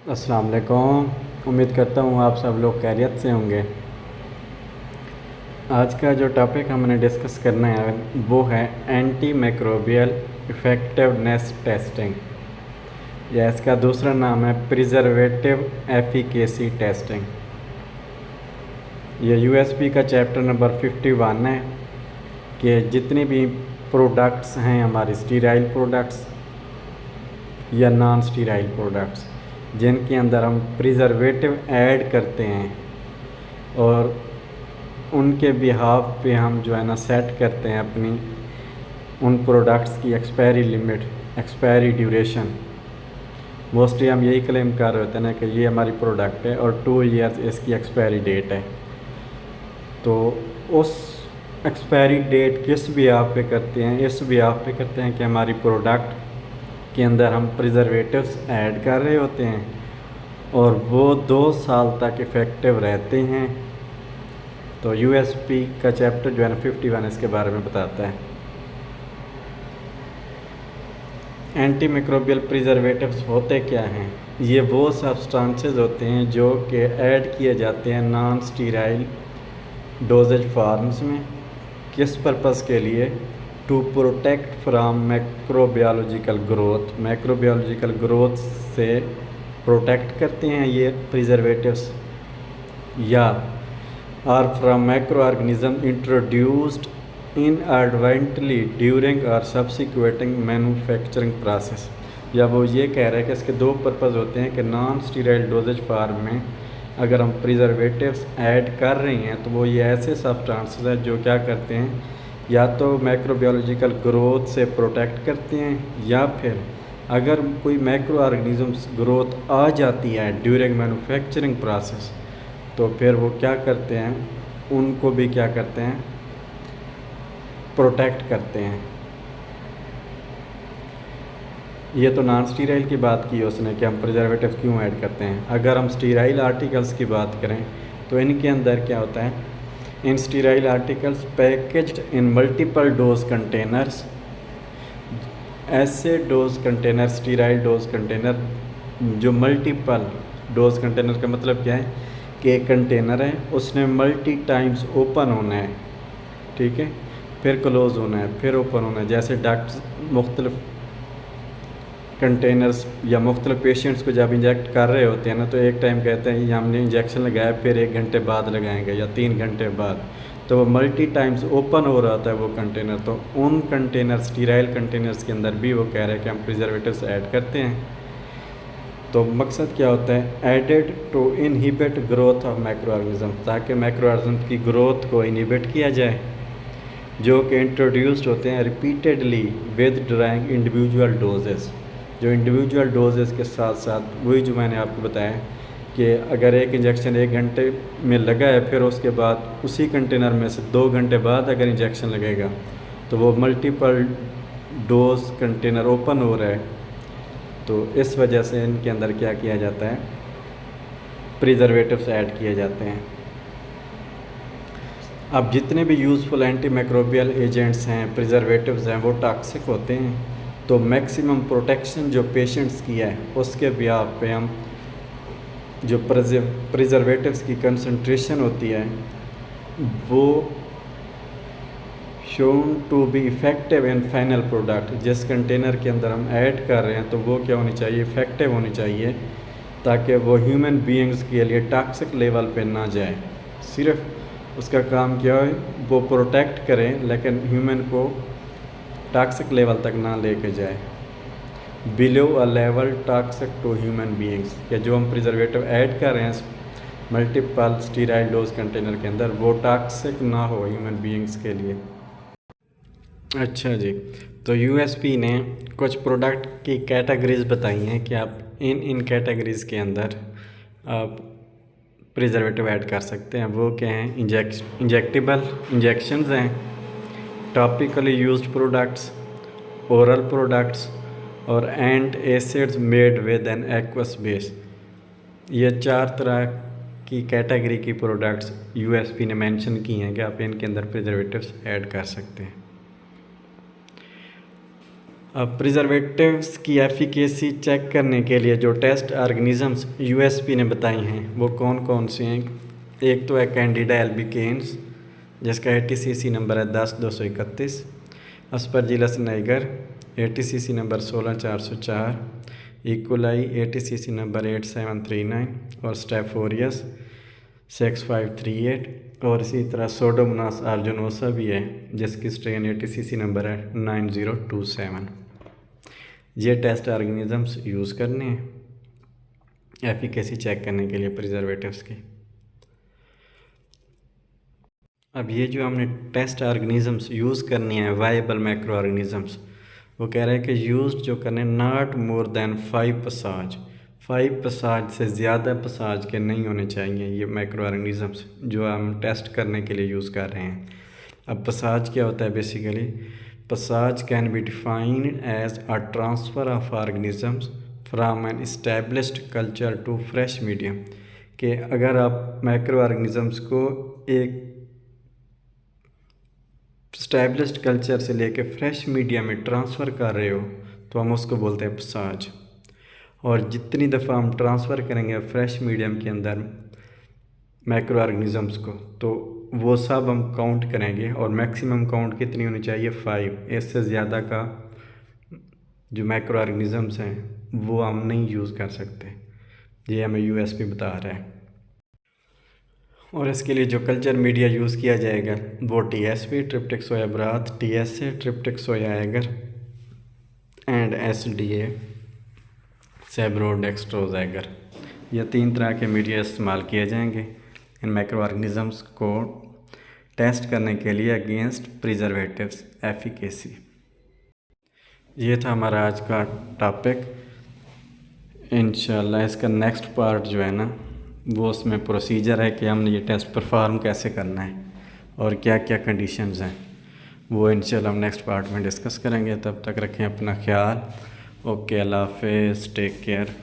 अस्सलाम वालेकुम। उम्मीद करता हूँ आप सब लोग खैरियत से होंगे। आज का जो टॉपिक हमने डिस्कस करना है वो है एंटी माइक्रोबियल इफ़ेक्टिवनेस टेस्टिंग, या इसका दूसरा नाम है प्रिजर्वेटिव एफिकेसी टेस्टिंग। ये यूएसपी का चैप्टर नंबर 51 है कि जितनी भी प्रोडक्ट्स हैं हमारी स्टीराइल प्रोडक्ट्स या नॉन स्टीराइल प्रोडक्ट्स जिनके अंदर हम प्रिजर्वेटिव ऐड करते हैं और उनके बिहाफ पे हम जो है ना सेट करते हैं अपनी उन प्रोडक्ट्स की expiry limit, expiry duration. Mostly हम यही क्लेम कर रहे होते हैं ना कि ये हमारी प्रोडक्ट है और 2 इयर्स इसकी एक्सपायरी डेट है। तो उस एक्सपायरी डेट किस बिहाफ पे करते हैं? इस बिहाफ पे करते हैं कि हमारी प्रोडक्ट के अंदर हम प्रिजर्वेटिव्स ऐड कर रहे होते हैं और वो 2 साल तक इफ़ेक्टिव रहते हैं। तो यूएसपी का चैप्टर जो है ना 51 इसके बारे में बताता है। एंटी माइक्रोबियल प्रिजर्वेटिव्स होते क्या हैं? ये वो सब्सटेंसेस होते हैं जो कि ऐड किए जाते हैं नॉन स्टीराइल डोजेज फार्म्स में। किस पर्पस के लिए? To protect from macrobiological growth. Macrobiological growth से प्रोटेक्ट करते हैं ये प्रिजर्वेटिव्स, या are from macro organism introduced inadvertently during और सब्सिक्वेटिंग मैन्युफैक्चरिंग प्रोसेस। या वो ये कह रहा है कि इसके 2 पर्पज़ होते हैं कि नॉन स्टीराइल डोजेज फार्म में अगर हम प्रिजर्वेटिव्स ऐड कर रहे हैं तो वो ये ऐसे सब्सटेंसेस हैं जो क्या करते हैं, या तो मैक्रोबायोलॉजिकल ग्रोथ से प्रोटेक्ट करते हैं, या फिर अगर कोई मैक्रो ऑर्गेनिजम्स ग्रोथ आ जाती है ड्यूरिंग मैन्युफैक्चरिंग प्रोसेस तो फिर वो क्या करते हैं, उनको भी क्या करते हैं, प्रोटेक्ट करते हैं। ये तो नॉन स्टीराइल की बात की उसने कि हम प्रिजर्वेटिव क्यों ऐड करते हैं। अगर हम स्टीराइल आर्टिकल्स की बात करें तो इनके अंदर क्या होता है, in sterile articles packaged in multiple dose containers. ऐसे dose container, sterile dose container जो मल्टीपल डोज कंटेनर का मतलब क्या है कि एक कंटेनर है उसने मल्टी टाइम्स ओपन होना है, ठीक है, फिर क्लोज़ होना है, फिर ओपन होना है। जैसे डॉक्टर मुख्तलिफ कंटेनर्स या मुख्तलिफ पेशेंट्स को जब इंजेक्ट कर रहे होते हैं ना, तो एक टाइम कहते हैं ये हमने इंजेक्शन लगाया फिर 1 घंटे बाद लगाएंगे या 3 घंटे बाद, तो वो मल्टी टाइम्स ओपन हो रहा था वो कंटेनर। तो उन कंटेनर, स्टीराइल कंटेनर्स के अंदर भी वो कह रहे हैं कि हम प्रिजर्वेटिव्स ऐड करते हैं। तो मकसद क्या होता है, added to inhibit growth of micro organism, ताकि माइक्रो ऑर्गेनिज्म की ग्रोथ को इनहिबिट किया जाए, जो कि इंट्रोड्यूस्ड होते हैं repeatedly with drawing individual doses. जो इंडिविजुअल डोजेस के साथ साथ वही जो मैंने आपको बताया कि अगर एक इंजेक्शन 1 घंटे में लगा है फिर उसके बाद उसी कंटेनर में से 2 घंटे बाद अगर इंजेक्शन लगेगा तो वो मल्टीपल डोज कंटेनर ओपन हो रहा है। तो इस वजह से इनके अंदर क्या किया जाता है, प्रिजर्वेटिव्स ऐड किए जाते हैं। अब जितने भी यूज़फुल एंटी माइक्रोबियल एजेंट्स हैं, प्रिजर्वेटिव्स हैं, वो टॉक्सिक होते हैं। तो मैक्सिमम प्रोटेक्शन जो पेशेंट्स की है उसके बिहाफ पे हम जो प्रिजर्वेटिव्स की कंसंट्रेशन होती है वो shown to be effective in final product. जिस कंटेनर के अंदर हम ऐड कर रहे हैं तो वो क्या होनी चाहिए, इफ़ेक्टिव होनी चाहिए, ताकि वो ह्यूमन बीइंग्स के लिए टॉक्सिक लेवल पे ना जाए। सिर्फ उसका काम क्या है, वो प्रोटेक्ट करें लेकिन ह्यूमन को टॉक्सिक लेवल तक ना लेके जाए, below a level toxic to human beings. कि जो हम प्रिजर्वेटिव ऐड कर रहे हैं मल्टीपल स्टीराइल डोज कंटेनर के अंदर वो टॉक्सिक ना हो ह्यूमन बीइंग्स के लिए। अच्छा जी, तो यूएसपी ने कुछ प्रोडक्ट की कैटेगरीज बताई हैं कि आप इन कैटेगरीज़ के अंदर आप प्रिजर्वेटिव ऐड कर सकते हैं। वो क्या हैं, इंजेक्टिबल इंजेक्शंस हैं, topically used products, oral products और and acids made with an aqueous base. ये 4 तरह की कैटेगरी की प्रोडक्ट्स यूएसपी ने मेंशन की हैं कि आप इनके अंदर प्रिजर्वेटिव्स ऐड कर सकते हैं। अब प्रिजर्वेटिव्स की एफिकेसी चेक करने के लिए जो टेस्ट ऑर्गेनिजम्स यूएसपी ने बताई हैं वो कौन कौन से हैं। एक तो है कैंडिडा एल्बिकेन्स जिसका ATCC नंबर है 10,231, Aspergillus niger ATCC number 16,404, E coli ATCC number 8739 और स्टेफोरियस 6538 और इसी तरह सोडोमोनास आर्जुनोसा भी है जिसकी स्ट्रेन ATCC नंबर है 9027। ये टेस्ट ऑर्गेनिजम्स यूज़ करने हैं एफिकेसी चेक करने के लिए प्रिजर्वेटिव्स की। अब ये जो हमने टेस्ट ऑर्गेनिजम्स यूज़ करनी है वायबल मैक्रो ऑर्गेनिजम्स, वो कह रहे हैं कि यूज़ जो करने नॉट मोर देन 5 पसाज, 5 पसाज से ज़्यादा पसाज के नहीं होने चाहिए ये मैक्रो ऑर्गेनिजम्स जो हम टेस्ट करने के लिए यूज़ कर रहे हैं। अब पसाज क्या होता है basically, passage can be defined as a transfer of organisms from an established culture to fresh medium, कि अगर आप मैक्रो ऑर्गेनिजम्स को एक स्टैब्लिश्ड कल्चर से लेके फ्रेश मीडिया में ट्रांसफ़र कर रहे हो तो हम उसको बोलते हैं पसाज। और जितनी दफ़ा हम ट्रांसफ़र करेंगे फ्रेश मीडियम के अंदर मैक्रो ऑर्गेनिजम्स को तो वो सब हम काउंट करेंगे और मैक्सिमम काउंट कितनी होनी चाहिए 5। इससे ज़्यादा का जो मैक्रो ऑर्गेनिजम्स हैं वो हम नहीं यूज़ कर सकते। ये हमें यूएसपी बता रहा है। और इसके लिए जो कल्चर मीडिया यूज़ किया जाएगा वो TSP tryptic soya broth, TSA tryptic soya agar and SDA Sabouraud dextrose agar. ये 3 तरह के मीडिया इस्तेमाल किए जाएंगे इन माइक्रो ऑर्गेनिजम्स को टेस्ट करने के लिए अगेंस्ट प्रिजर्वेटिव्स एफिकेसी। ये था हमारा आज का टॉपिक। इंशाल्लाह इसका नेक्स्ट पार्ट जो है ना वो उसमें प्रोसीजर है कि हमने ये टेस्ट परफॉर्म कैसे करना है और क्या क्या कंडीशंस हैं वो इंशाल्लाह हम नेक्स्ट पार्ट में डिस्कस करेंगे। तब तक रखें अपना ख्याल। ओके, अल्लाह हाफ़िज़, टेक केयर।